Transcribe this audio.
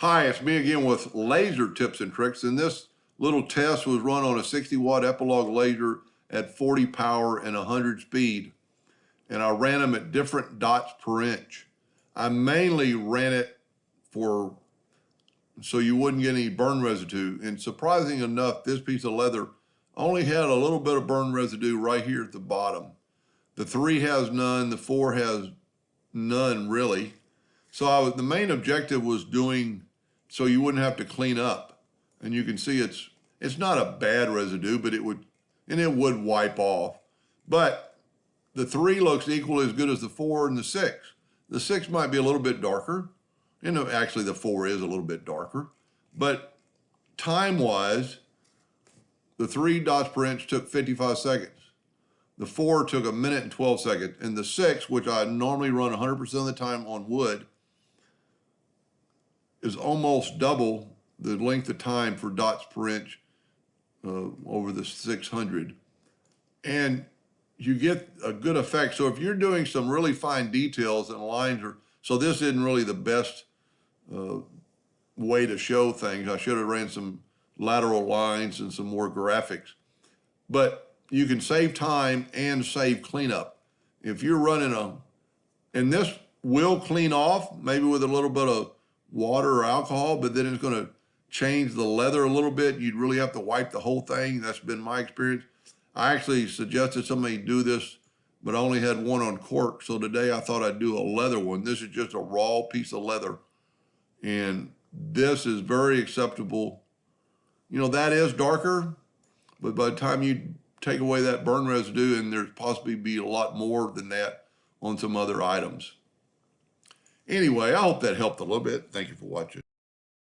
Hi, it's me again with laser tips and tricks, and this little test was run on a 60-watt Epilog laser at 40 power and 100 speed, and I ran them at different dots per inch. I mainly ran it so you wouldn't get any burn residue, and surprising enough, this piece of leather only had a little bit of burn residue right here at the bottom. The 3 has none, the 4 has none really. So the main objective was doing so you wouldn't have to clean up. And you can see it's not a bad residue, but it would wipe off. But the 3 looks equally as good as the 4 and the 6. The 6 might be a little bit darker. Actually the 4 is a little bit darker. But time-wise, the 3 dots per inch took 55 seconds. The 4 took 1 minute and 12 seconds. And the 6, which I normally run 100% of the time on wood, is almost double the length of time for dots per inch over the 600. And you get a good effect. So if you're doing some really fine details and lines, so this isn't really the best way to show things. I should have ran some lateral lines and some more graphics. But you can save time and save cleanup. If you're running and this will clean off, maybe with a little bit of water or alcohol, but then it's going to change the leather a little bit. You'd really have to wipe the whole thing. That's been my experience. I actually suggested somebody do this, but I only had one on cork. So today I thought I'd do a leather one. This is just a raw piece of leather. And this is very acceptable. That is darker, but by the time you take away that burn residue, and there's possibly be a lot more than that on some other items. Anyway, I hope that helped a little bit. Thank you for watching.